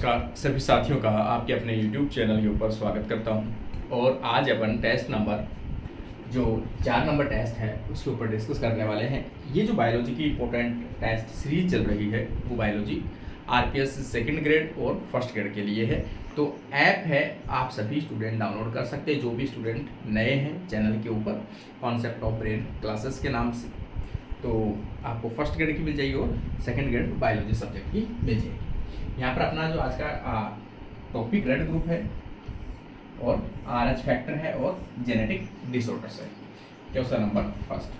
नमस्कार सभी साथियों का आपके अपने YouTube चैनल के ऊपर स्वागत करता हूं। और आज अपन टेस्ट नंबर जो 4 नंबर टेस्ट है उसके ऊपर डिस्कस करने वाले हैं। ये जो बायोलॉजी की इंपॉर्टेंट टेस्ट सीरीज चल रही है वो बायोलॉजी RPS सेकंड ग्रेड और फर्स्ट ग्रेड के लिए है। तो ऐप है, आप सभी स्टूडेंट डाउनलोड कर सकते हैं जो भी स्टूडेंट नए हैं चैनल के ऊपर, कॉन्सेप्ट ऑफ ब्रेन क्लासेस के नाम से। तो आपको फर्स्ट ग्रेड की मिल जाएगी और सेकंड ग्रेड बायोलॉजी सब्जेक्ट की मिल जाएगी। यहाँ पर अपना जो आज का टॉपिक ब्लड ग्रुप है और RH फैक्टर है और जेनेटिक डिसऑर्डर्स है। Question number first,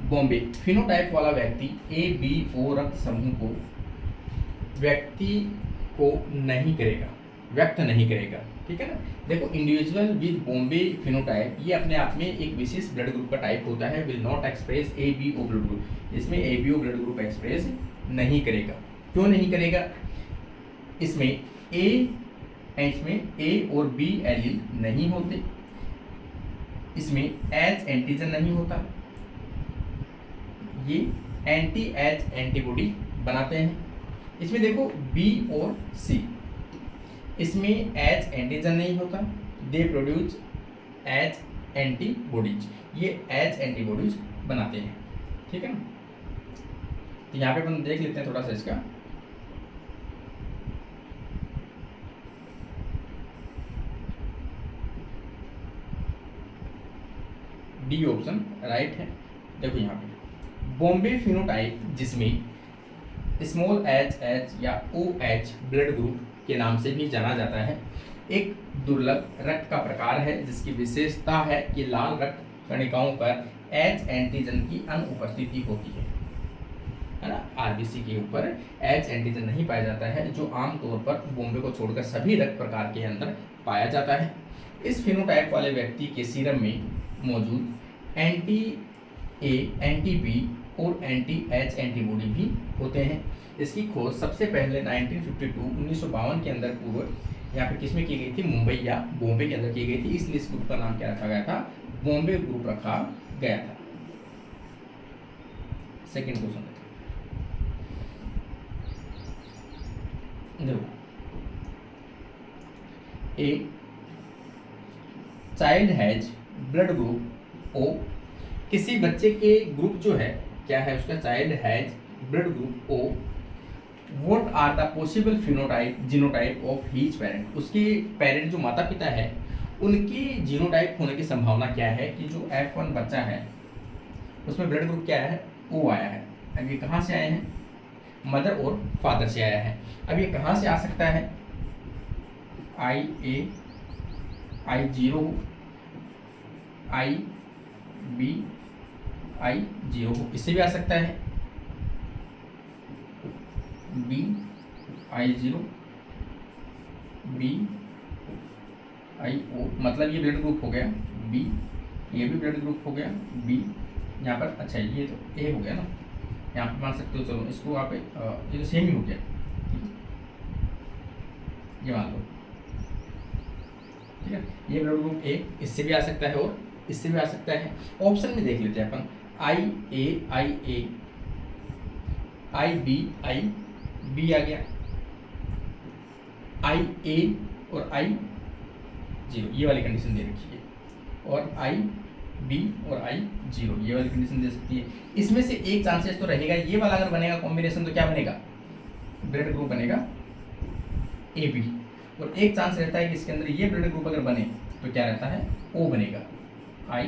Bombay phenotype वाला व्यक्ति ABO रक्त समूह को व्यक्त नहीं करेगा, ठीक है ना। देखो, इंडिविजुअल विद बॉम्बे फिनोटाइप ये अपने आप में एक विशेष ब्लड ग्रुप का टाइप होता है, will not express ABO blood group. इसमें ABO ब्लड ग्रुप एक्सप्रेस नहीं करेगा। क्यों नहीं करेगा? इसमें A और B एलील नहीं होते, इसमें H एंटीजन नहीं होता, ये एंटी H एंटीबॉडी बनाते हैं। इसमें देखो B और C, इसमें H एंटीजन नहीं होता, दे प्रोड्यूस H एंटीबॉडीज, ये H एंटीबॉडीज बनाते हैं, ठीक है ना। तो यहाँ पे अपन देख लेते हैं थोड़ा सा इसका। डी ऑप्शन राइट है। देखो यहाँ पे बॉम्बे फिनोटाइप जिसमें स्मॉल h या OH ब्लड ग्रुप के नाम से भी जाना जाता है, एक दुर्लभ रक्त का प्रकार है जिसकी विशेषता है कि लाल रक्त कणिकाओं पर H एंटीजन की अनुपस्थिति होती है ना। RBC के ऊपर H एंटीजन नहीं पाया जाता है, जो आमतौर पर बॉम्बे को छोड़कर सभी रक्त प्रकार के अंदर पाया जाता है। इस फिनोटाइप वाले व्यक्ति के सीरम में मौजूद एंटी A, एंटी B और एंटी H एंटीबॉडी भी होते हैं। इसकी खोज सबसे पहले 1952 के अंदर पूर्व यहाँ पे किसमें की गई थी? मुंबई या बॉम्बे के अंदर की गई थी, इसलिए इस ग्रुप का नाम क्या रखा गया था? बॉम्बे ग्रुप रखा गया था। सेकंड क्वेश्चन देखो, a child has blood group O, किसी बच्चे के ग्रुप जो है क्या है उसका? Child has blood group O। What are the possible phenotype genotype of his parent, उसके पेरेंट जो माता पिता है उनकी जीनोटाइप होने की संभावना क्या है कि जो F1 बच्चा है उसमें ब्लड ग्रुप क्या है? O आया है। अब ये कहाँ से आए हैं? मदर और फादर से आया है। अब ये कहाँ से आ सकता है? IA I0 IB I0 हो, इससे भी आ सकता है B I0 B I0, मतलब ये ब्लड ग्रुप हो गया B, ये भी ब्लड ग्रुप हो गया B। यहाँ पर अच्छा ये तो A हो गया ना, यहाँ पर मान सकते हो। चलो इसको आप ये तो सेम ही हो गया, ये मान लो, ठीक है। ये ब्लड ग्रुप A इससे भी आ सकता है और इससे भी आ सकता है। ऑप्शन में देख लेते हैं अपन, IA IA IB IB आ गया, IA और I0 ये वाली कंडीशन दे रखी है, और IB और I0 ये वाली कंडीशन दे सकती है। इसमें से एक चांसेस तो रहेगा, ये वाला अगर बनेगा कॉम्बिनेशन तो क्या बनेगा? ब्लड ग्रुप बनेगा AB। और एक चांस रहता है कि इसके अंदर ये ब्लड ग्रुप अगर बने तो क्या रहता है? O बनेगा I।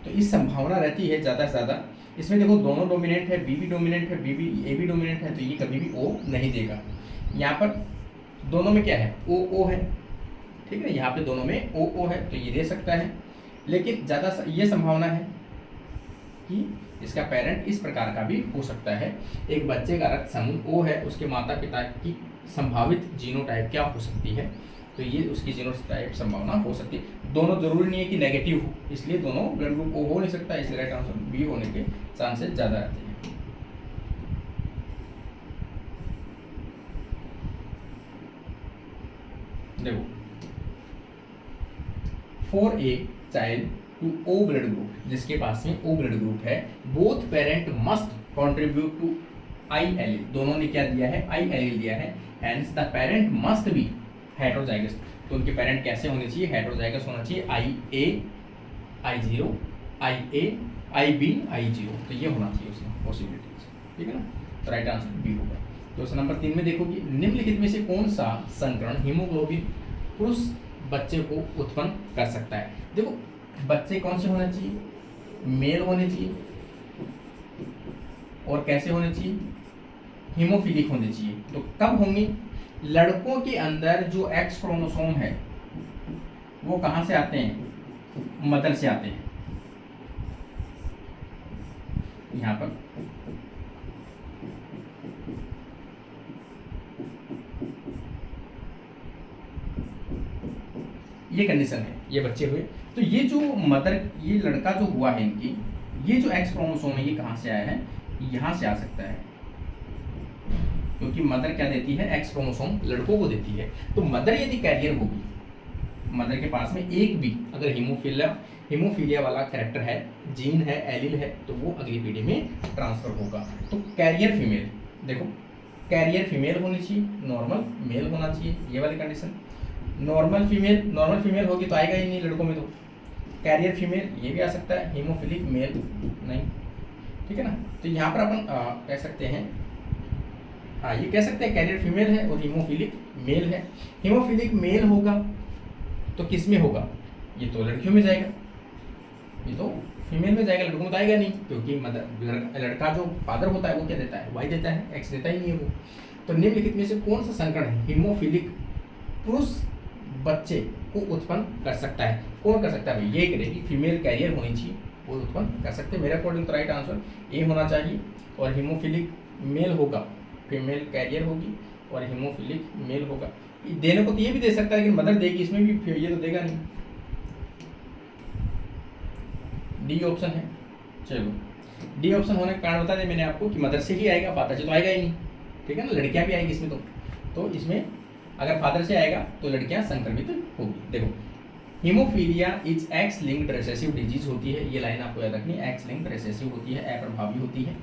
तो इस संभावना रहती है ज़्यादा से ज़्यादा। इसमें देखो दोनों डोमिनेंट है, B भी डोमिनेंट है, A भी डोमिनेंट है, तो ये कभी भी O नहीं देगा। यहाँ पर दोनों में क्या है? O है, ठीक है। यहाँ पे दोनों में O है तो ये दे सकता है, लेकिन ज़्यादा ये संभावना है कि इसका पेरेंट इस प्रकार का भी हो सकता है। एक बच्चे का रक्त समूह O है, उसके माता पिता की संभावित जीनोटाइप क्या हो सकती है? तो ये उसकी जीनोटाइप संभावना हो सकती है। दोनों जरूरी नहीं है कि नेगेटिव हो, इसलिए दोनों ब्लड ग्रुप O हो नहीं सकता, इसलिए राइट आंसर B होने के चांसेस ज़्यादा रहते हैं। देखो, for a child to O blood group, जिसके पास में O ब्लड ग्रुप है, both parent must contribute to I allele, दोनों ने क्या दिया है, आई एलील दिया है, hence the parent must be heterozygous, तो उनके पेरेंट कैसे होने चाहिए, हेटेरोजाइगस होना चाहिए, I A I zero, I A I B I zero, तो ये होना चाहिए उसमें पॉसिबिलिटीज, ठीक है ना, तो राइट आंसर बी होगा। क्वेश्चन नंबर 3 में देखो कि निम्नलिखित में से कौन सा संकरण हीमोग्लोबिन पुरुष बच्चे को उत्पन्न कर सकता है। देखो बच्चे कौन से होने चाहिए, मेल होने चाहिए, और कैसे होने चाहिए, हीमोफिलिक होने चाहिए। तो कब होंगे, लड़कों के अंदर जो एक्स क्रोमोसोम है वो कहाँ से आते हैं, मदर से आते हैं, यहाँ पर ये कंडीशन है, ये बच्चे हुए, तो ये जो मदर, ये लड़का जो हुआ है इनकी, ये जो एक्स क्रोमोसोम है ये कहाँ से आया है, यहाँ से आ सकता है, क्योंकि मदर क्या देती है, एक्स क्रोमोसोम लड़कों को देती है। तो मदर यदि कैरियर होगी, मदर के पास में एक भी अगर हीमोफीलिया वाला कैरेक्टर है, जीन है, एलील है, तो वो अगली पीढ़ी में ट्रांसफर होगा। तो कैरियर फीमेल, देखो कैरियर फीमेल होनी चाहिए, नॉर्मल मेल होना चाहिए, ये वाली कंडीशन। नॉर्मल फीमेल होगी तो आएगा ही नहीं लड़कों में, तो कैरियर फीमेल ये भी आ सकता है, हीमोफिलिक मेल नहीं, ठीक है ना। तो यहाँ पर अपन कह सकते हैं, हाँ ये कह सकते हैं कैरियर फीमेल है और हीमोफिलिक मेल है। हीमोफिलिक मेल होगा तो किस में होगा, ये तो लड़कियों में जाएगा, ये तो फीमेल में जाएगा, लड़कों में तो आएगा नहीं, क्योंकि मदर लड़का जो फादर होता है वो क्या देता है, वाई देता है, एक्स देता ही नहीं है वो। तो निम्नलिखित में से कौन सा संकरण है हीमोफिलिक पुरुष बच्चे को उत्पन्न कर सकता है, कौन कर सकता है भाई, ये करेगी, फीमेल कैरियर होनी चाहिए, वो उत्पन्न कर सकते हैं। मेरे अकॉर्डिंग तो राइट आंसर ए होना चाहिए, और हीमोफिलिक मेल होगा, फीमेल कैरियर होगी और हीमोफिलिक मेल होगा। देने को तो ये भी दे सकता है, लेकिन मदर देगी, इसमें भी ये तो देगा नहीं, डी ऑप्शन है। चलो डी ऑप्शन होने का कारण बता दें मैंने आपको कि मदर से ही आएगा, फादर से तो आएगा ही नहीं, ठीक है ना, लड़कियां भी आएगी इसमें, तो इसमें अगर फादर से आएगा तो लड़कियां संक्रमित होगी। देखो haemophilia is x linked recessive disease होती है, ये लाइन आपको याद रखनी है, एक्स लिंक्ड रिसेसिव होती है, अप्रभावी होती है।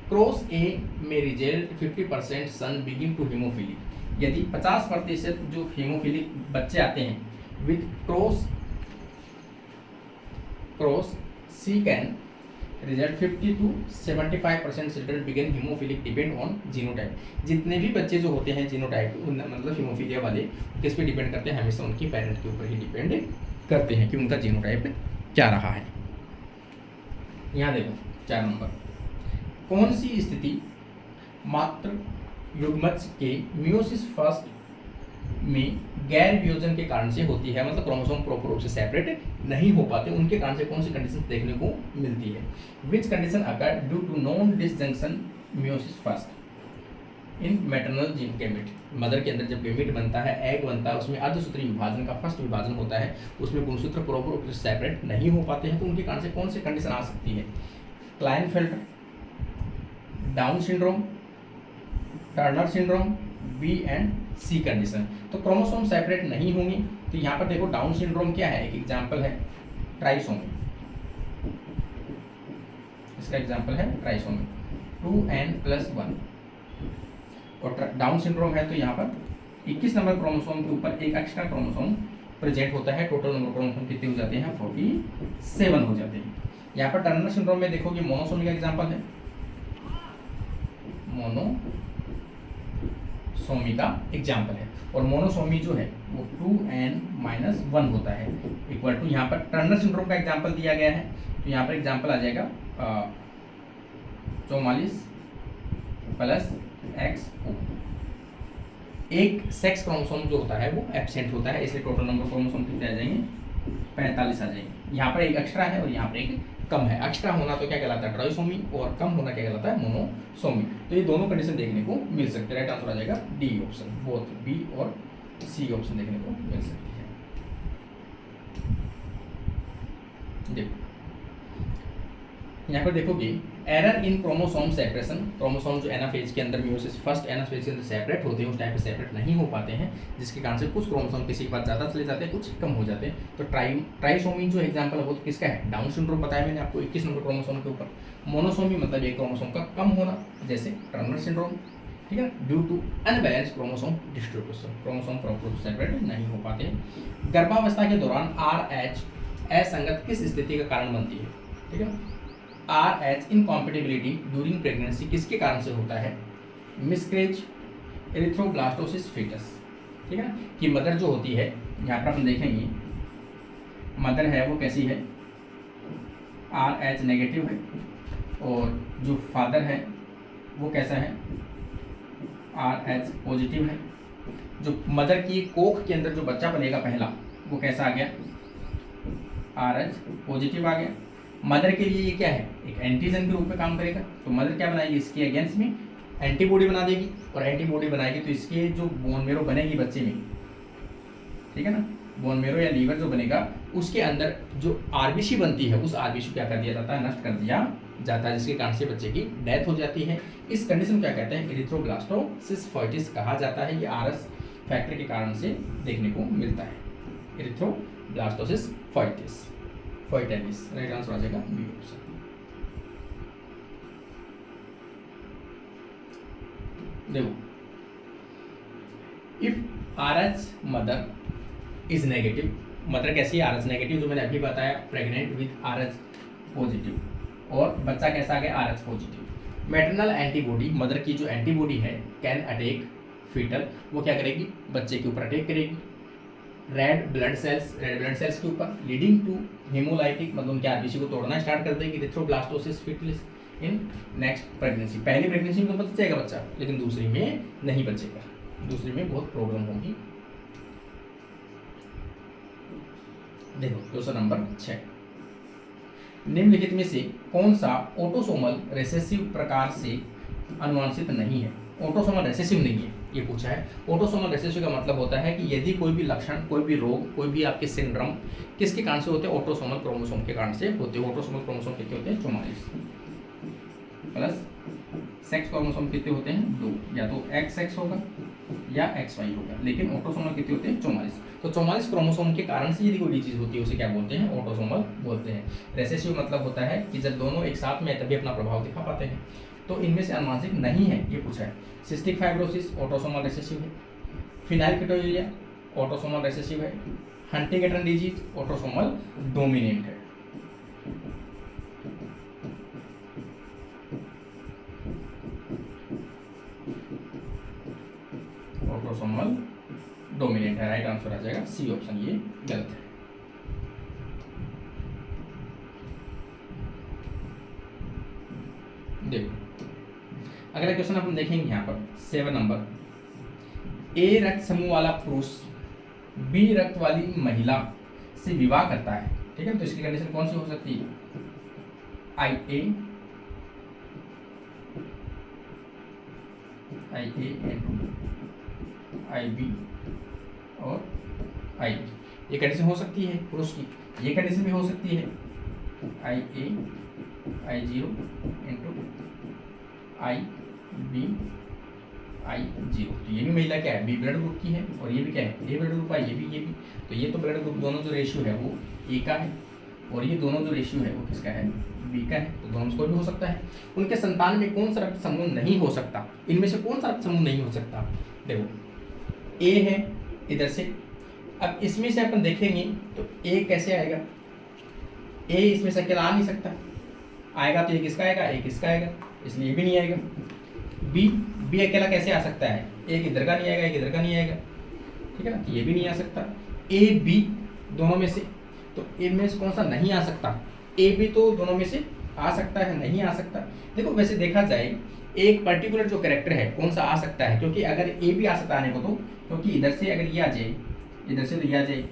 क्रॉस ए में result 50% son begin to hemophilic, यदि 50% जो हीमोफिलिक बच्चे आते हैं with cross C can result 50 to 75% children begin hemophilic depend on genotype. जितने भी बच्चे जो होते हैं जीनोटाइप मतलब हीमोफीलिया वाले, किस पे डिपेंड करते हैं, हमेशा उनकी पेरेंट के ऊपर ही डिपेंड करते हैं कि उनका जीनोटाइप क्या रहा है। यहाँ देखो 4 नंबर, कौन सी स्थिति मात्र युग्मज के मियोसिस फर्स्ट में गैर वियोजन के कारण से होती है, मतलब क्रोमोसोम प्रॉपर रूप से सेपरेट नहीं हो पाते, उनके कारण से कौन सी कंडीशन देखने को मिलती है। Which condition occur due to non disjunction meiosis first in maternal gene gamete, mother के अंदर जब गैमेट बनता है, एग बनता है, उसमें अर्धसूत्री विभाजन का फर्स्ट विभाजन होता है, उसमें गुणसूत्र प्रॉपर रूप से सेपरेट नहीं हो पाते हैं, तो उनके कारण से कौन सी कंडीशन आ सकती है, Klinefelter, Down syndrome, Turner syndrome, B and C condition. तो क्रोमोसोम सेपरेट नहीं होंगी, तो यहाँ पर देखो डाउन सिंड्रोम क्या है, एक एग्जांपल है ट्राइसोमी, इसका एग्जांपल है ट्राइसोमी 2n+1, और डाउन सिंड्रोम है तो यहाँ पर 21 नंबर क्रोमोसोम के ऊपर एक एक्स्ट्रा क्रोमोसोम प्रेजेंट होता है, टोटल नंबर क्रोमोसोम कितने हो जाते हैं, 47 हो जाते हैं। यहाँ पर टर्नर सिंड्रोम में देखो कि मोनोसोमी का एग्जांपल है, मोनोसोमी का एग्जाम्पल है, और मोनोसोमी जो है वो 2n-1 होता है, इक्वल टू यहाँ पर टर्नर सिंड्रोम का एग्जाम्पल दिया गया है, तो यहाँ पर एग्जाम्पल आ जाएगा 44 + XO। एक सेक्स क्रोमोसोम जो होता है वो एब्सेंट होता है, इसलिए टोटल नंबर क्रोमोसोम कितने आ जाएंगे, 45 आ जाएंगे। यहाँ पर एक एक्स्ट्रा है और यहाँ पर एक कम है, एक्स्ट्रा होना तो क्या कहलाता है ट्राइसोमी, और कम होना क्या कहलाता है मोनोसोमी। तो ये दोनों कंडीशन देखने को मिल सकते हैं, राइट आंसर आ जाएगा डी ऑप्शन, बोथ बी और सी ऑप्शन देखने को मिल सकती है। देखो यहाँ पर देखोगे error in chromosome separation, chromosome जो एनाफेज के अंदर म्यूसिस फर्स्ट एनाफेज के अंदर सेपरेट होते हैं उस टाइम पे सेपरेट नहीं हो पाते हैं, जिसके कारण से कुछ क्रोमोसोम किसी के बाद ज़्यादा चले जाते हैं, कुछ कम हो जाते हैं। तो ट्राइसोमी जो एग्जाम्पल है वो तो किसका है, डाउन सिंड्रोम बताया मैंने आपको 21 नंबर क्रोमोसोम के ऊपर। मोनोसोमी मतलब एक क्रोमोसोम का कम होना, जैसे टर्नर सिंड्रोम, ठीक है, due to unbalance chromosome distribution, chromosome proper रूप से सेपरेट नहीं हो पाते हैं। गर्भावस्था के दौरान RH असंगत किस स्थिति का कारण बनती है, ठीक है, RH इनकॉम्पेटिबिलिटी ड्यूरिंग प्रेगनेंसी किसके कारण से होता है, मिसकैरेज, एरिथ्रोब्लास्टोसिस फीटस, ठीक है ना, कि मदर जो होती है, यहाँ पर हम देखेंगे मदर है वो कैसी है, RH नेगेटिव है, और जो फादर है वो कैसा है, RH पॉजिटिव है। जो मदर की कोख के अंदर जो बच्चा बनेगा पहला वो कैसा आ गया, RH पॉजिटिव आ गया। मदर के लिए ये क्या है, एक एंटीजन के रूप में काम करेगा, तो मदर क्या बनाएगी, इसके अगेंस्ट में एंटीबॉडी बना देगी, और एंटीबॉडी बनाएगी तो इसके जो बोन मेरो बनेगी बच्चे में, ठीक है ना, बोन मेरो या लीवर जो बनेगा उसके अंदर जो RBC बनती है उस RBC क्या कर दिया जाता है, नष्ट कर दिया जाता है, जिसके कारण से बच्चे की डेथ हो जाती है। इस कंडीशन क्या कहते हैं, एरिथ्रोब्लास्टोसिस फर्टिस कहा जाता है। ये RS फैक्टर के कारण से देखने को मिलता है, एरिथ्रोब्लास्टोसिस फर्टिस, राइट आंसर आ जाएगा बी ऑप्शन। देखो, if RH mother is negative, mother कैसी है, RH नेगेटिव जो मैंने अभी बताया, प्रेग्नेंट विद RH पॉजिटिव, और बच्चा कैसा आ गया, RH positive. Maternal antibody, mother की जो एंटीबॉडी है, कैन अटैक फीटल, वो क्या करेगी, बच्चे के ऊपर अटैक करेगी। रेड ब्लड सेल्स के ऊपर, लीडिंग टू हेमोलाइटिक, मतलब उनके RBC को तोड़ना स्टार्ट कर देगी, erythroblastosis foetus in next pregnancy. पहली प्रेगनेंसी में तो बच जाएगा बच्चा, लेकिन दूसरी में नहीं बचेगा, दूसरी में बहुत प्रॉब्लम होगी। देखो क्वेश्चन नंबर 6, निम्नलिखित में से कौन सा ऑटोसोमल रिसेसिव प्रकार से अनुवांशित नहीं है, ऑटोसोमल रिसेसिव नहीं है ये पूछा है। ऑटोसोमल रिसेसिव का मतलब होता है कि यदि कोई भी लक्षण, कोई भी रोग, कोई भी आपके सिंड्रोम किसके कारण से होते हैं, ऑटोसोमल क्रोमोसोम के कारण से होते हैं। ऑटोसोमल क्रोमोसोम कितने होते हैं, 44 प्लस सेक्स क्रोमोसोम कितने होते हैं, 2, या तो XX होगा या XY होगा, लेकिन ऑटोसोमल कितने होते हैं, 44। तो 44 क्रोमोसोम के कारण से यदि कोई चीज़ होती है उसे क्या बोलते हैं, ऑटोसोमल बोलते हैं। रिसेसिव मतलब होता है कि जब दोनों एक साथ में तभी अपना प्रभाव दिखा पाते हैं। तो इनमें से अनुवांशिक नहीं है ये पूछा है। सिस्टिक फाइब्रोसिस ऑटोसोमल रिसेसिव है, फिनाइलकेटोयूरिया ऑटोसोमल रिसेसिव है, हंटिंगटन डिजीज ऑटोसोमल डोमिनेंट है। ऑटोसोमल डोमिनेंट है, राइट आंसर आ जाएगा सी ऑप्शन, ये गलत है। देखो अगला क्वेश्चन अपन देखेंगे यहाँ पर 7 नंबर, A रक्त समूह वाला पुरुष B रक्त वाली महिला से विवाह करता है, ठीक है, तो इसकी कंडीशन कौन सी हो सकती है, IA into IB और IB, ये कंडीशन हो सकती है पुरुष की। ये कंडीशन भी हो सकती है IA I0 into IB I0, तो ये भी महिला क्या है, B ब्लड ग्रुप की है, और ये भी क्या है, A ब्लड ग्रुप है, ये भी तो ये तो ब्लड ग्रुप दोनों जो रेशियो है वो A का है, और ये दोनों जो रेशियो है वो किसका है, B का है, तो दोनों से कोई भी हो सकता है। उनके संतान में कौन सा रक्त समूह नहीं हो सकता, इनमें से कौन सा रक्त समूह नहीं हो सकता, देखो A है इधर से, अब इसमें से अपन देखेंगे तो A कैसे आएगा, A इसमें से अकेला आ नहीं सकता, आएगा तो एक किसका आएगा, एक किसका आएगा, इसलिए ये भी नहीं आएगा। B अकेला कैसे आ सकता है, एक इधर का नहीं आएगा, एक इधर का नहीं आएगा, ठीक है ना, तो ये भी नहीं आ सकता। AB दोनों में से, तो इनमें से कौन सा नहीं आ सकता, AB तो दोनों में से आ सकता है, नहीं आ सकता। देखो वैसे देखा जाए एक पर्टिकुलर जो कैरेक्टर है कौन सा आ सकता है, क्योंकि अगर A भी आ सकता आने को, तो क्योंकि इधर से अगर ये आ जाए, इधर से तो ये आ जाए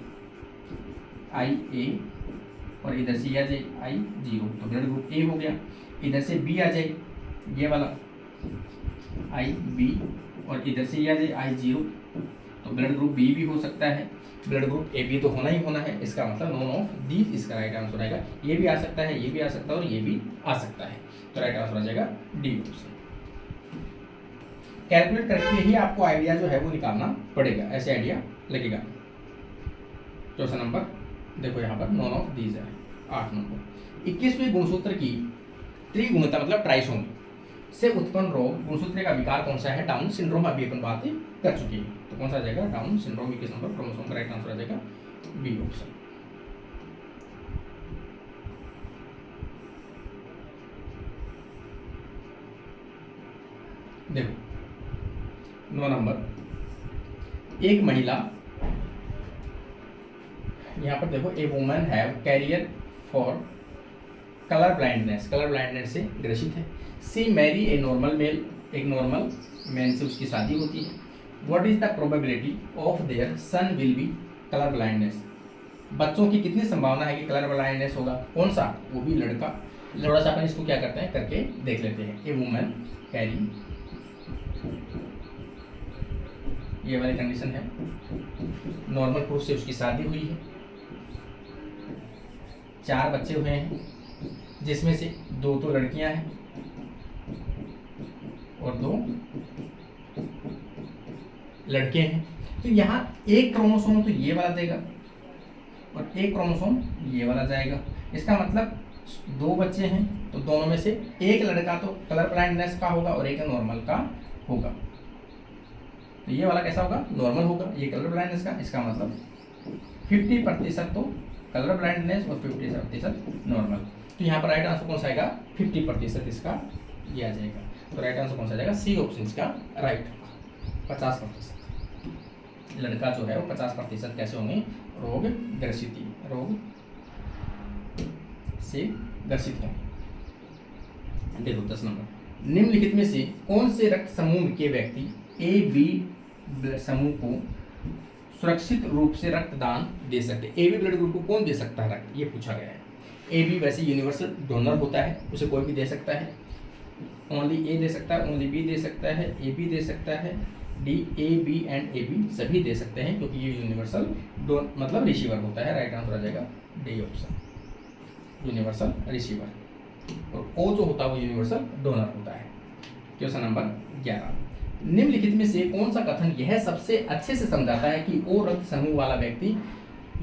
IA और इधर से ये आ जाए I0, तो ब्लड ग्रुप A हो गया। इधर से B आ जाए ये वाला IB और इधर से ये आ जाए I0, तो ब्लड ग्रुप बी भी हो सकता है, ब्लड ग्रुप ए बी तो होना ही होना है, इसका मतलब नॉन ऑफ दीज इसका राइट आंसर आएगा। ये भी आ सकता है, ये भी आ सकता है और ये भी आ सकता है, तो राइट आंसर आ जाएगा डी ऑप्शन। कैलकुलेट करके ही आपको आइडिया जो है वो निकालना पड़ेगा, ऐसे आइडिया लगेगा। चौथा नंबर देखो यहाँ पर नॉन ऑफ दीज है। 8 नंबर 21वें गुणसूत्र की त्रिगुणता मतलब ट्राइसोमी से उत्पन्न रोग गुणसूत्र का विकार कौन सा है? Down syndrome. अभी अपन बात कर चुकी है, तो कौन सा आ जाएगा? Down syndrome. 21 नंबर क्रोमोसोम का राइट आंसर आ जाएगा बी ऑप्शन। देखो 9 नंबर एक महिला, यहाँ पर देखो a woman have carrier for colour blindness से ग्रसित है। She marry a normal male, एक नॉर्मल मैन से उसकी शादी होती है। What is the probability of their son will be colour blindness? बच्चों की कितनी संभावना है कि कलर ब्लाइंडनेस होगा? कौन सा? वो भी लड़का। थोड़ा सा अपन इसको क्या करते हैं करके देख लेते हैं। ए वुमन कैरी, ये वाली कंडीशन है, नॉर्मल पुरुष से उसकी शादी हुई है, 4 बच्चे हुए हैं जिसमें से 2 तो लड़कियां हैं और 2 लड़के हैं। तो यहाँ एक क्रोमोसोम तो ये वाला देगा और एक क्रोमोसोम ये वाला जाएगा। इसका मतलब 2 बच्चे हैं तो दोनों में से एक लड़का तो कलर ब्लाइंडनेस का होगा और एक नॉर्मल का होगा। तो ये वाला कैसा होगा? नॉर्मल होगा, ये कलर ब्लाइंडनेस का। इसका मतलब 50% तो कलर ब्लाइंडनेस और 50% नॉर्मल। तो यहाँ पर राइट आंसर कौन सा आएगा? 50% इसका ये आ जाएगा। तो राइट आंसर कौन सा आ जाएगा? सी ऑप्शन इसका राइट होगा। 50% लड़का जो है वो 50% कैसे होंगे? रोग से ग्रसित होंगे। देखो 10 नंबर निम्नलिखित में से कौन से रक्त समूह के व्यक्ति ए बी समूह को सुरक्षित रूप से रक्तदान दे सकते हैं? ए बी ब्लड ग्रुप को कौन दे सकता है रक्त? ये पूछा गया है। ए बी वैसे यूनिवर्सल डोनर होता है, उसे कोई भी दे सकता है। ओनली ए दे सकता है, ओनली बी दे सकता है, ए बी दे सकता है, D A B and A B सभी दे सकते हैं क्योंकि ये यूनिवर्सल मतलब रिसीवर होता है। राइट आंसर आ जाएगा डी ऑप्शन, यूनिवर्सल रिसीवर। और ओ जो होता है वो यूनिवर्सल डोनर होता है। क्वेश्चन नंबर 11 निम्नलिखित में से कौन सा कथन यह सबसे अच्छे से समझाता है कि ओ रक्त समूह वाला व्यक्ति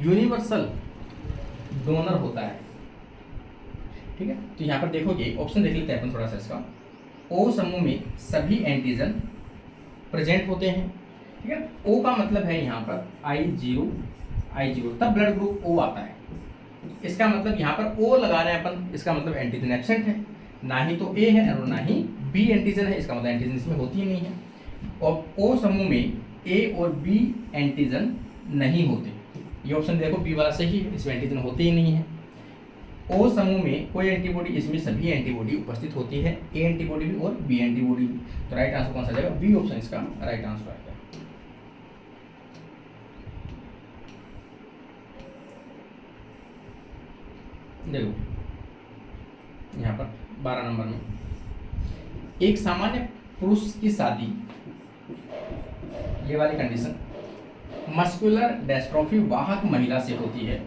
यूनिवर्सल डोनर होता है? ठीक है, तो यहाँ पर देखोगे ऑप्शन देख लेते हैं अपन थोड़ा सा इसका। ओ समूह में सभी एंटीजन प्रेजेंट होते हैं। ठीक है, ओ का मतलब है यहाँ पर I0 तब ब्लड ग्रुप ओ आता है। इसका मतलब यहाँ पर ओ लगा रहे हैं अपन, इसका मतलब एंटीजन एब्सेंट है, ना ही तो ए है और ना ही बी एंटीजन है, इसका मतलब एंटीजन इसमें होती ही नहीं है। और ओ समूह में ए और बी एंटीजन नहीं होते। ये ऑप्शन देखो बी वाला सही है, इसमें एंटीजन होते ही नहीं है। ओ समूह में कोई एंटीबॉडी, इसमें सभी एंटीबॉडी उपस्थित होती है, ए एंटीबॉडी भी और बी एंटीबॉडी भी। तो राइट आंसर कौन सा जाएगा? बी ऑप्शन इसका राइट आंसर आएगा। देखो यहाँ पर 12 नंबर में एक सामान्य पुरुष की शादी, ये वाली कंडीशन मस्कुलर डिस्ट्रोफी वाहक महिला से होती है।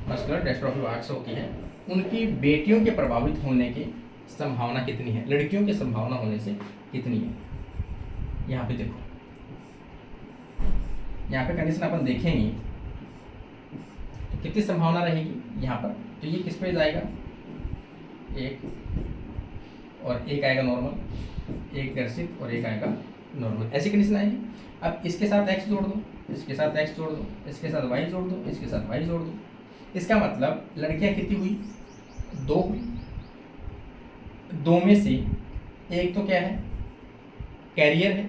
मस्कुलर डिस्ट्रोफी वाहक से होती है, उनकी बेटियों के प्रभावित होने की संभावना कितनी है? लड़कियों की संभावना होने से कितनी है? यहाँ पे देखो, यहाँ पे कंडीशन अपन देखेंगे तो कितनी संभावना रहेगी यहाँ पर? तो ये किस पे जाएगा? 1 और 1 आएगा नॉर्मल, 1 ग्रसित और 1 आएगा नॉर्मल, ऐसी कंडीशन आएगी। अब इसके साथ x जोड़ दो, इसके साथ x जोड़ दो, इसके साथ y जोड़ दो, इसके साथ y जोड़ दो। इसका मतलब लड़कियां कितनी हुई? 2 हुई। 2 में से 1 तो क्या है? कैरियर है,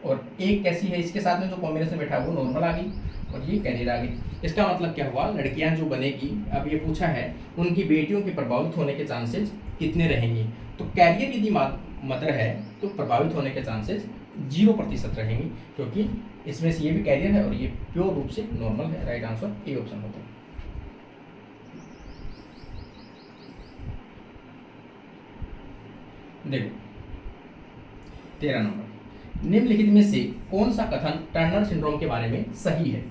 और 1 कैसी है? इसके साथ में जो कॉम्बिनेशन बैठा वो नॉर्मल आ गई और ये कैरियर आ गई। इसका मतलब क्या हुआ? लड़कियां जो बनेगी, अब ये पूछा है उनकी बेटियों के प्रभावित होने के चांसेस कितने रहेंगे? तो कैरियर यदि मदर है तो प्रभावित होने के चांसेस 0% रहेंगे, क्योंकि इसमें से ये भी कैरियर है और ये प्योर रूप से नॉर्मल है। राइट आंसर ए ऑप्शन होता है। देखो 13 नंबर निम्नलिखित में से कौन सा कथन टर्नर सिंड्रोम के बारे में सही है?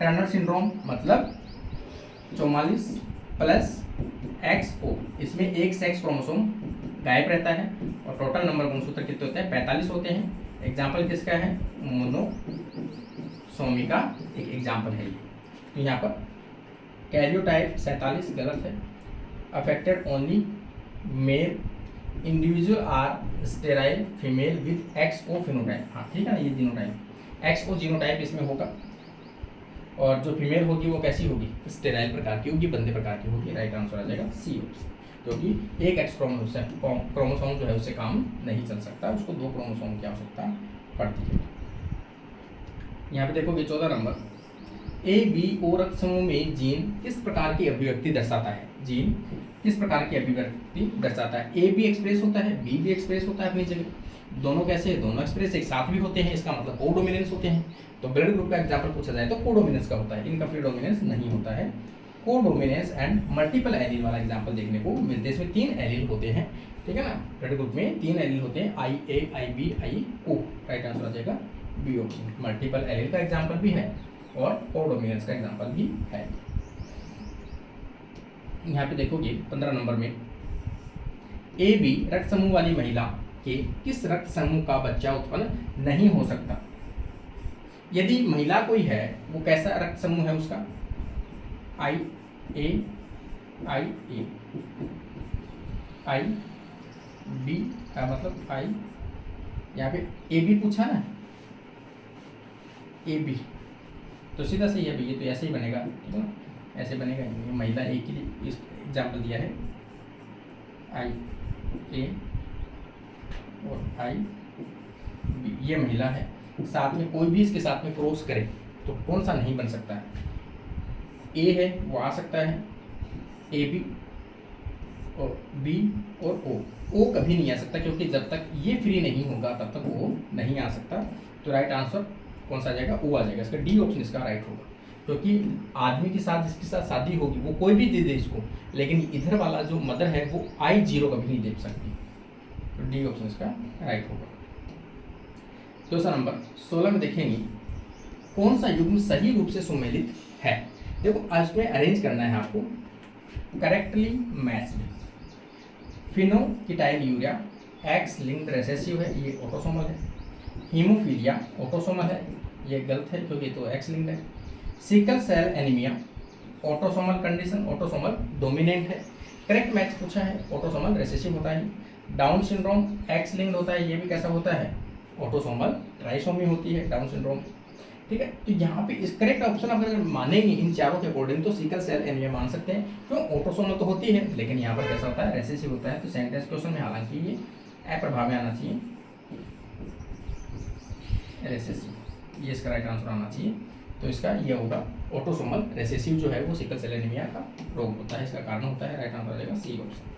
टर्नर सिंड्रोम मतलब 44 प्लस XO, इसमें एक सेक्स क्रोमोसोम गायब रहता है और टोटल नंबर गुणसूत्र कितने होते हैं? 45 होते हैं। एग्जाम्पल किसका है? मोनोसोमी का एक एग्जाम्पल है ये। तो यहाँ पर कैरियोटाइप 47 गलत है। Affected only male individual are sterile female with XO phenotype. हाँ ठीक है ना, ये जीनोटाइप XO जीनोटाइप इसमें होगा और जो फीमेल होगी वो कैसी होगी? स्टेराइल प्रकार की होगी, बंदे प्रकार की होगी। राइट आंसर आ जाएगा सी ऑप्शन, क्योंकि एक X क्रोमोसोम जो है उससे काम नहीं चल सकता, उसको 2 क्रोमोसोम की आवश्यकता पड़ती है। यहाँ पे देखोगे 14 नंबर, ABO रक्त समूह में जीन किस प्रकार की अभिव्यक्ति दर्शाता है? जीन किस प्रकार की अभिव्यक्ति दर्शाता है? A भी एक्सप्रेस होता है, B भी एक्सप्रेस होता है अपनी जगह। दोनों कैसे है? दोनों एक्सप्रेस एक साथ भी होते हैं, इसका मतलब कोडोमिनेंस होते हैं। तो ब्लड ग्रुप का एग्जांपल पूछा जाए तो कोडोमिनेंस का होता है, इनकम्प्लीट डोमिनेंस नहीं होता है। कोडोमिनेंस एंड मल्टीपल एलील वाला एग्जांपल देखने को मिलते हैं। इसमें 3 एलील होते हैं, ठीक है ना। ब्लड ग्रुप में 3 एलील होते हैं, IA, IB, IO। Right answer आ जाएगा बी ऑप्शन। मल्टीपल एलील का एग्जांपल भी है और कोडोमिनेंस का एग्जांपल भी है। यहाँ पे देखोगे 15 नंबर में, AB रक्त समूह वाली महिला के किस रक्त समूह का बच्चा उत्पन्न नहीं हो सकता? यदि महिला कोई है, वो कैसा रक्त समूह है उसका? IA, IA, IB मतलब I, यहाँ पे AB पूछा ना, AB तो सीधा सही है भैया, तो ऐसे ही बनेगा, ठीक है ना, ऐसे बनेगा। ये महिला A के लिए इस एग्जाम्पल दिया है, IA और IB, ये महिला है। साथ में कोई भी इसके साथ में क्रॉस करे तो कौन सा नहीं बन सकता है? A है वो आ सकता है, AB और B और O कभी नहीं आ सकता, क्योंकि जब तक ये फ्री नहीं होगा तब तक वो नहीं आ सकता। तो राइट आंसर कौन सा आ जाएगा? O आ जाएगा। इसका D ऑप्शन इसका राइट होगा, क्योंकि आदमी के साथ जिसके साथ शादी होगी वो कोई भी दे दे इसको, लेकिन इधर वाला जो मदर है वो I0 कभी नहीं दे सकती। तो D ऑप्शन इसका राइट होगा। दूसरा नंबर 16 में देखेंगे, कौन सा युग्म सही रूप से सुमेलित है? देखो इसमें अरेंज करना है आपको, correctly matched. Phenylketonuria X linked recessive है, ये ऑटोसोमल है। हीमोफीलिया ऑटोसोमल है, ये गलत है क्योंकि तो X लिंक्ड है। Sickle cell anaemia autosomal condition, autosomal dominant है। करेक्ट मैच पूछा है, ऑटोसोमल रेसेसिव होता है। डाउन सिंड्रोम X लिंक्ड होता है, ये भी कैसा होता है? ऑटोसोमल ट्राइसोमी होती है डाउन सिंड्रोम, ठीक है। तो यहाँ पे इस करेक्ट ऑप्शन अगर मानेंगे इन चारों के अकॉर्डिंग तो सिकल सेल एनीमिया मान सकते हैं, क्यों? ऑटोसोमल तो होती है, लेकिन यहाँ पर कैसा होता है? रेसेसिव होता है। तो सेंटेंस क्वेश्चन में हालांकि ये अप्रभाव में आना चाहिए, रेसेसिव, ये इसका राइट आंसर आना चाहिए। तो इसका ये होगा ऑटोसोमल रेसेसिव जो है वो सिकल सेल एनीमिया का रोग होता है, इसका कारण होता है। राइट आंसर आ जाएगा C option.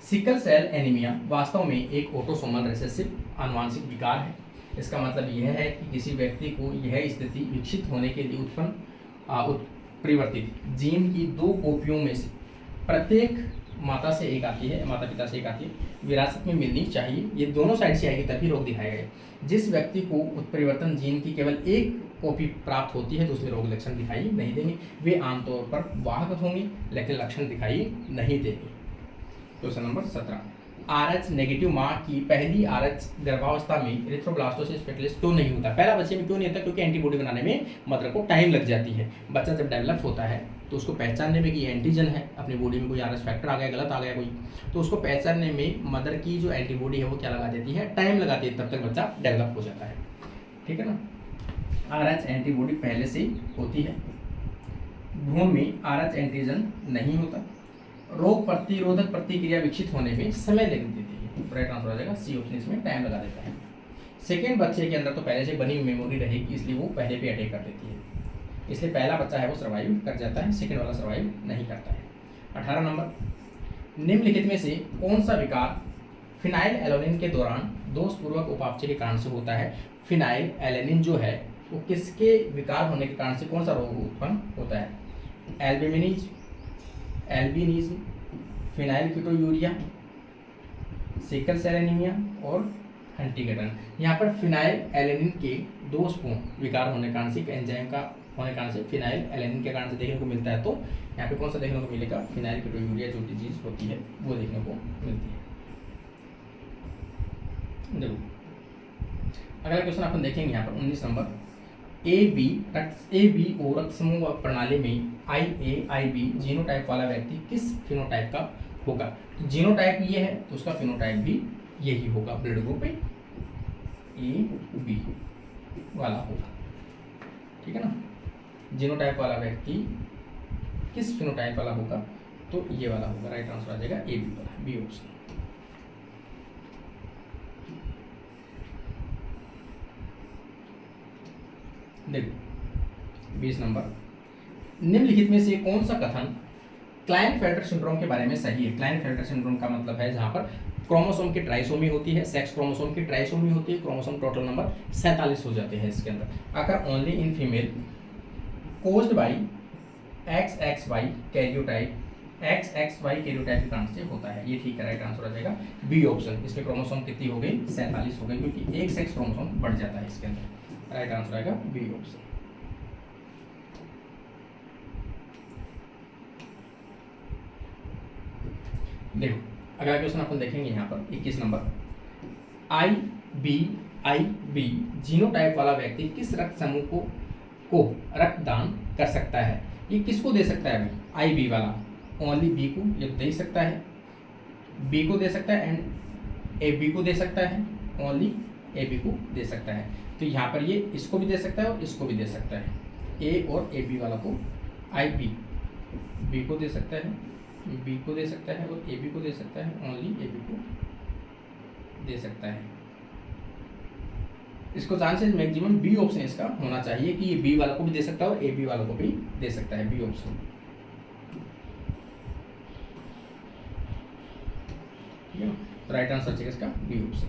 Sickle cell anaemia वास्तव में एक ऑटोसोमल रेसेसिव आनुवांशिक विकार है। इसका मतलब यह है कि किसी व्यक्ति को यह स्थिति विकसित होने के लिए उत्परिवर्तित जीन की 2 कॉपियों में से प्रत्येक माता से एक आती है, माता पिता से एक आती है, विरासत में मिलनी चाहिए। ये दोनों साइड से आएगी तभी रोग दिखाया गया। जिस व्यक्ति को उत्परिवर्तन जीन की केवल एक कॉपी प्राप्त होती है तो उसमें रोग लक्षण दिखाई नहीं देंगे। वे आमतौर पर वाहक होंगे लेकिन लक्षण दिखाई नहीं देंगे। क्वेश्चन नंबर 17, RH नेगेटिव माँ की पहली RH गर्भावस्था में एरिथ्रोब्लास्टोसिस फेटलिस क्यों नहीं होता? पहला बच्चे में क्यों नहीं होता? क्योंकि एंटीबॉडी बनाने में मदर को टाइम लग जाती है। बच्चा जब डेवलप होता है तो उसको पहचानने में कि ये एंटीजन है, अपनी बॉडी में कोई RH फैक्टर आ गया, गलत आ गया कोई, तो उसको पहचानने में मदर की जो एंटीबॉडी है वो क्या लगा देती है? टाइम लगाती है, तब तक बच्चा डेवलप हो जाता है, ठीक है ना। RH एंटीबॉडी पहले से होती है, भ्रूण में RH एंटीजन नहीं होता। रोग प्रतिरोधक प्रतिक्रिया विकसित होने में समय लग देती है। राइट आंसर आ जाएगा सी ऑप्शन, इसमें टाइम लगा देता है। सेकेंड बच्चे के अंदर तो पहले से बनी हुई मेमोरी रहेगी, इसलिए वो पहले पे अटैक कर देती है, इसलिए पहला बच्चा है वो सर्वाइव कर जाता है, सेकेंड वाला सर्वाइव नहीं करता है। 18 नंबर, निम्नलिखित में से कौन सा विकार फिनाइल एलोनिन के दौरान दोषपूर्वक उपापचय के कारण से होता है? फिनाइल एलेनिन जो है वो किसके विकार होने के कारण से कौन सा रोग उत्पन्न होता है? एल्बिनिज्म, फिनाइलकीटोयूरिया, सिकल सेल एनीमिया और हंटिंगटन। यहाँ पर फिनाइल एलेनिन के दोषपूर्ण विकार होने के कारण से, एक एंजाइम का होने के कारण से फिनाइल एलेनिन के कारण से देखने को मिलता है। तो यहाँ पे कौन सा देखने को मिलेगा? फिनाइलकीटोयूरिया जो डिजीज होती है वो देखने को मिलती है। देखो अगला क्वेश्चन अपन देखेंगे यहाँ पर 19 नंबर। ए बी ओ रक्त समूह प्रणाली में IA/IB जीनोटाइप वाला व्यक्ति किस फिनोटाइप का होगा? तो जीनोटाइप ये है तो उसका फिनोटाइप भी यही होगा, ब्लड ग्रुप AB वाला होगा, ठीक है ना। जीनोटाइप वाला व्यक्ति किस फिनोटाइप वाला होगा? तो ये वाला होगा, राइट आंसर आ जाएगा AB वाला, बी ऑप्शन। देखो 20 नंबर। निम्नलिखित में से कौन सा कथन क्लाइनफेल्टर सिंड्रोम के बारे में सही है? क्लाइनफेल्टर सिंड्रोम का मतलब है जहां पर क्रोमोसोम की ट्राइसोमी होती है, सेक्स क्रोमोसोम की ट्राइसोमी होती है, क्रोमोसोम टोटल नंबर 47 हो जाते हैं इसके अंदर। अगर only in female caused by XXY karyotype, XXY karyotype के कारण से होता है। ये ठीक है, राइट आंसर आ जाएगा बी ऑप्शन। इसमें क्रोमोसोम कितनी हो गई? 47 हो गई, क्योंकि एक सेक्स क्रोमोसोम बढ़ जाता है इसके अंदर। राइट आंसर आएगा बी ऑप्शन। देखो अगला क्वेश्चन अपन देखेंगे यहाँ पर 21 नंबर। IB/IB जीनोटाइप वाला व्यक्ति किस रक्त समूह को रक्तदान कर सकता है? ये किसको दे सकता है अभी? IB वाला ओनली B को ये दे सकता है, B को दे सकता है एंड AB को दे सकता है, ओनली AB को दे सकता है। तो यहाँ पर ये इसको भी दे सकता है और इसको भी दे सकता है। A और AB वाला को IB B को दे सकता है, B को दे सकता है और AB को दे सकता है, ओनली AB को दे सकता है। इसको चांसेस मैक्सिमम बी ऑप्शन इसका होना चाहिए कि ये B वाला को भी दे सकता है और AB वाला को भी दे सकता है, बी ऑप्शन। ठीक है, तो राइट आंसर चाहिए इसका बी ऑप्शन।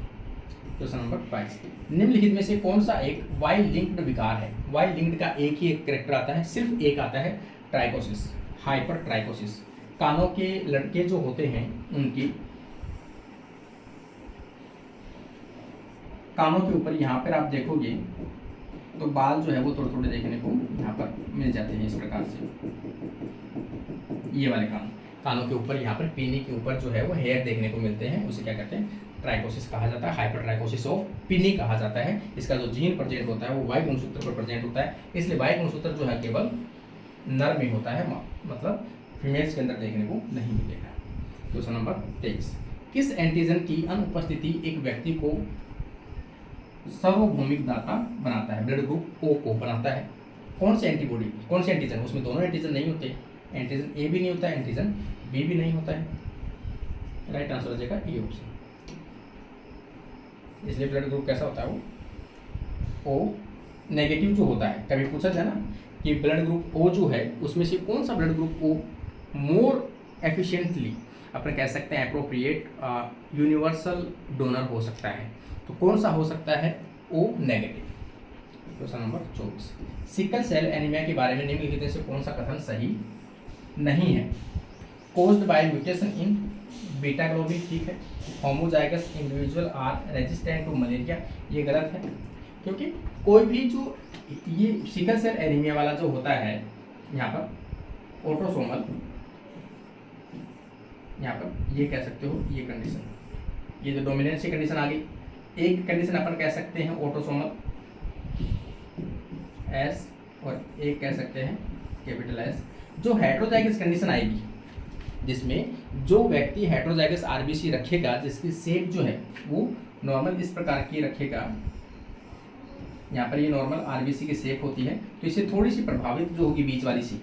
Question number 22। निम्नलिखित में से कौन सा एक वाई लिंक्ड विकार है? वाई लिंक्ड का एक ही एक कैरेक्टर आता है, सिर्फ एक आता है, ट्राइकोसिस, हाइपर ट्राइकोसिस। कानों के लड़के जो होते हैं उनकी कानों के ऊपर यहाँ पर आप देखोगे तो बाल जो है वो थोड़े थोड़े देखने को यहाँ पर मिल जाते हैं इस प्रकार से। ये वाले कानों के ऊपर यहाँ पर पीनी के ऊपर जो है वो हेयर देखने को मिलते हैं, उसे क्या कहते हैं? ट्राइकोसिस कहा जाता है, हाइपर ट्राइकोसिस ऑफ पीनी कहा जाता है। इसका जो जीन प्रेजेंट होता है वो वाई गुणसूत्र पर प्रेजेंट होता है, इसलिए वाई गुणसूत्र जो है केवल नर में होता है, मतलब फीमेल्स के अंदर देखने को नहीं मिलेगा। Question number 23। किस एंटीजन की अनुपस्थिति एक व्यक्ति को सार्वभौमिक दाता बनाता है? ब्लड ग्रुप O को बनाता है। कौन से एंटीबॉडी, कौन से एंटीजन? उसमें दोनों एंटीजन नहीं होते, एंटीजन A भी नहीं होता है, एंटीजन B भी नहीं होता है। राइट आंसर हो जाएगा E ऑप्शन। इसलिए ब्लड ग्रुप कैसा होता है? वो O नेगेटिव जो होता है। कभी पूछा जाए ना कि ब्लड ग्रुप O जो है उसमें से कौन सा blood group O more efficiently अपन कह सकते हैं अप्रोप्रिएट यूनिवर्सल डोनर हो सकता है, तो कौन सा हो सकता है? O negative. Question number 24। Sickle cell anaemia के बारे में निम्नलिखित से कौन सा कथन सही नहीं है? Caused by mutation in beta globin, ठीक है। Homozygous individual are resistant to malaria, ये गलत है, क्योंकि कोई भी जो ये सिकल सेल एनीमिया वाला जो होता है यहाँ पर ऑटोसोमल, यहाँ पर ये कह सकते हो ये कंडीशन, ये जो डोमिनेंसी कंडीशन आ गई। एक कंडीशन अपन कह सकते हैं ऑटोसोमल S और एक कह सकते हैं कैपिटल S। जो हेट्रोजाइगस कंडीशन आएगी जिसमें जो व्यक्ति हेट्रोजाइगस आरबीसी रखेगा, जिसकी शेप जो है वो नॉर्मल इस प्रकार की रखेगा, यहाँ पर ये नॉर्मल आरबीसी की शेप होती है, तो इससे थोड़ी सी प्रभावित जो होगी बीच वाली सी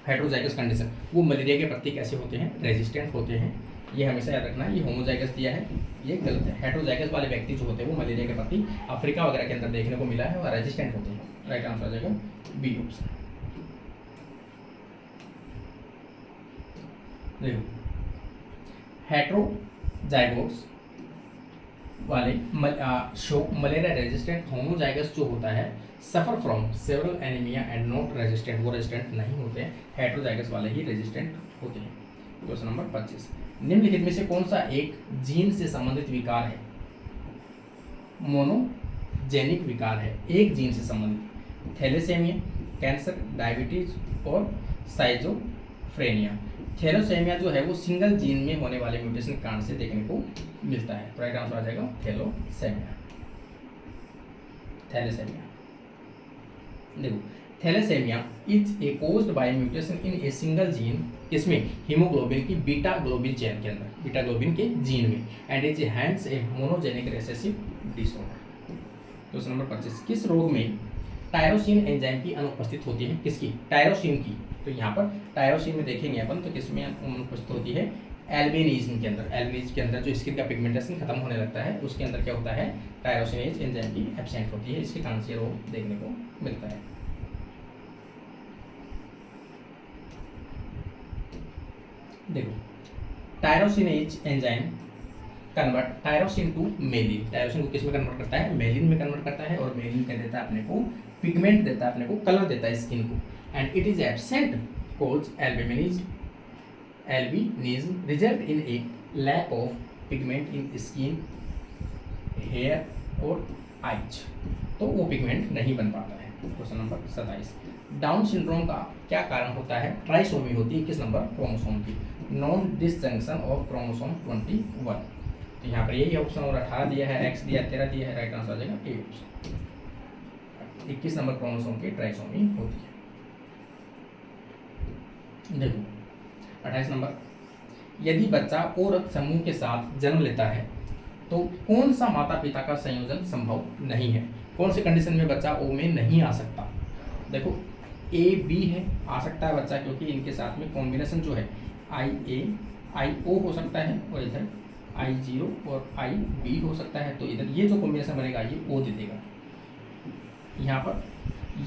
हेट्रोजाइगस कंडीशन, वो मलेरिया के प्रति कैसे होते हैं? रेजिस्टेंट होते हैं। ये हमेशा याद रखना। ये होमोजाइगस दिया है, ये गलत है। हेट्रोजाइगस वाले व्यक्ति जो होते हैं वो मलेरिया के प्रति अफ्रीका वगैरह के अंदर देखने को मिला है और रेजिस्टेंट होते हैं। राइट आंसर आ जाएगा बी ऑप्शन। देखो हेट्रोजाइगोस वाले मलेरिया रेजिस्टेंट होमोजाइगस जो होता है suffer from several anaemia and not resistant, वो रेजिस्टेंट नहीं होते हैं, हेट्रोजाइगस वाले ही रेजिस्टेंट होते हैं। क्वेश्चन नंबर 25, निम्नलिखित में से कौन सा एक जीन से संबंधित विकार है? मोनोजेनिक विकार है, एक जीन से संबंधित। थैलेसेमिया, कैंसर, डायबिटीज और साइजोफ्रेनिया। थैलेसेमिया जो है वो सिंगल जीन में होने वाले म्यूटेशन के कारण से देखने को मिलता है। तो राइट आंसर आ जाएगा थैलेसेमिया। थैलेसेमिया देखो, thalassaemia is a caused by mutation in a single gene, इसमें हीमोग्लोबिन की बीटा ग्लोबिन चेन के अंदर, बीटा ग्लोबिन के जीन में, and is hands a monogenic recessive disorder. Question number 25, किस रोग में टायरोसिन एंजाइम की अनुपस्थित होती है? किसकी? टायरोसिन की। तो यहाँ पर टायरोसिन में देखेंगे अपन तो किसमें अनुपस्थित होती है? एल्बिनिज्म के अंदर। एल्बिनिज्म के अंदर जो स्किन का पिगमेंटेशन खत्म होने लगता है उसके अंदर क्या होता है? टायरोसिनेज एंजाइम की एब्सेंट होती है, इसके कारण से रोग देखने को मिलता है। देखो, tyrosinase enzyme convert tyrosine to melanin. Tyrosine को किस में कन्वर्ट करता है? मेलिन में कन्वर्ट करता है, और मेलिन क्या देता है अपने को? पिगमेंट देता है अपने को, कलर देता है स्किन को, and it is absent cause albinism result in a lack of pigment in skin, hair और आइज। तो वो पिगमेंट नहीं बन पाता है। क्वेश्चन नंबर 27, डाउन सिंड्रोम का क्या कारण होता है? ट्राइसोमी होती है किस नंबर? क्रोमोसोम की। Non disjunction of chromosome 21। तो यहाँ पर यही ऑप्शन और 18 दिया है, एक्स दिया, 13 दिया है, राइट आंसर आ जाएगा ए ऑप्शन। 21 नंबर क्रोमोसोम की ट्राइसोमी होती है। देखो 28 नंबर, यदि बच्चा ओ रक्त समूह के साथ जन्म लेता है तो कौन सा माता पिता का संयोजन संभव नहीं है? कौन से कंडीशन में बच्चा ओ में नहीं आ सकता? देखो ए बी है, आ सकता है बच्चा, क्योंकि इनके साथ में कॉम्बिनेशन जो है आई ए आई ओ हो सकता है, और इधर आई जीरो और आई बी हो सकता है। तो इधर ये जो कॉम्बिनेशन बनेगा ये ओ दे देगा। यहाँ पर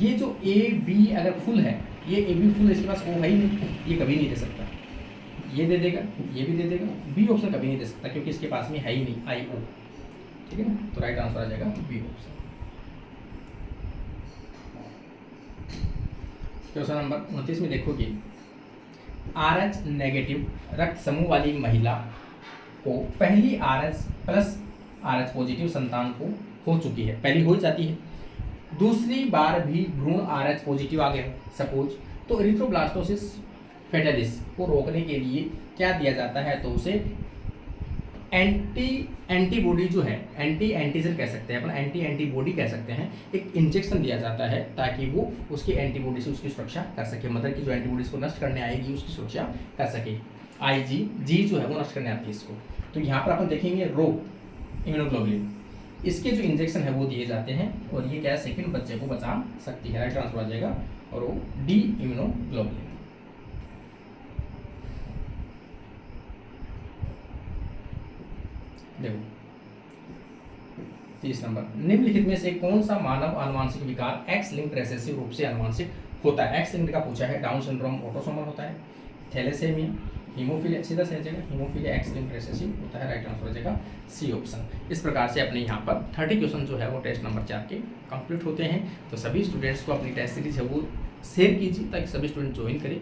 ये जो ए बी अगर फुल है, ये ए बी फुल, इसके पास ओ है ही नहीं, ये कभी नहीं दे सकता। ये दे देगा, ये भी दे देगा, बी ऑप्शन कभी नहीं दे सकता क्योंकि इसके पास में है ही नहीं आई ओ। ठीक है ना? तो राइट आंसर आ जाएगा बी ऑप्शन। क्वेश्चन नंबर 29 में देखो कि RH नेगेटिव रक्त समूह वाली महिला को पहली RH प्लस RH पॉजिटिव संतान को हो चुकी है, पहली हो जाती है, दूसरी बार भी भ्रूण RH पॉजिटिव आ गया सपोज, तो एरिथ्रोब्लास्टोसिस फेटालिस को रोकने के लिए क्या दिया जाता है? तो उसे एंटीबॉडी जो है, एंटीजन कह सकते हैं अपन, एंटीबॉडी कह सकते हैं, एक इंजेक्शन दिया जाता है ताकि वो उसकी एंटीबॉडी से उसकी सुरक्षा कर सके, मदर की जो एंटीबॉडीज को नष्ट करने आएगी उसकी सुरक्षा कर सके। जी जो है वो नष्ट करने आती है इसको। तो यहाँ पर अपन देखेंगे रो इम्यूनोग्लोबुलिन, इसके जो इंजेक्शन है वो दिए जाते हैं, और ये क्या सेकंड बच्चे को बचा सकती है, राइट आंसर आ जाएगा, और वो डी इम्यूनोग्लोबुलिन। देखो 30 नंबर, निम्नलिखित में से कौन सा मानव आनुवांशिक विकार एक्स लिंक्ड रिसेसिव रूप से आनुवांशिक होता है? एक्स लिंक्ड का पूछा है, डाउन सिंड्रोम ऑटोसोमल होता है, थैलेसेमिया, हीमोफीलिया, सीधा से जाएगा हीमोफीलिया एक्स लिंक्ड रिसेसिव होता है, राइट आंसर हो जाएगा सी ऑप्शन। इस प्रकार से अपने यहाँ पर 30 क्वेश्चन जो है वो टेस्ट नंबर 4 के कंप्लीट होते हैं। तो सभी स्टूडेंट्स को अपनी टेस्ट सीरीज है वो शेयर कीजिए ताकि सभी स्टूडेंट ज्वाइन करें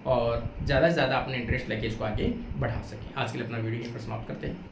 और ज़्यादा से ज़्यादा अपने इंटरेस्ट लेके इसको आगे बढ़ा सकें। आज के लिए अपना वीडियो यहीं पर समाप्त करते हैं।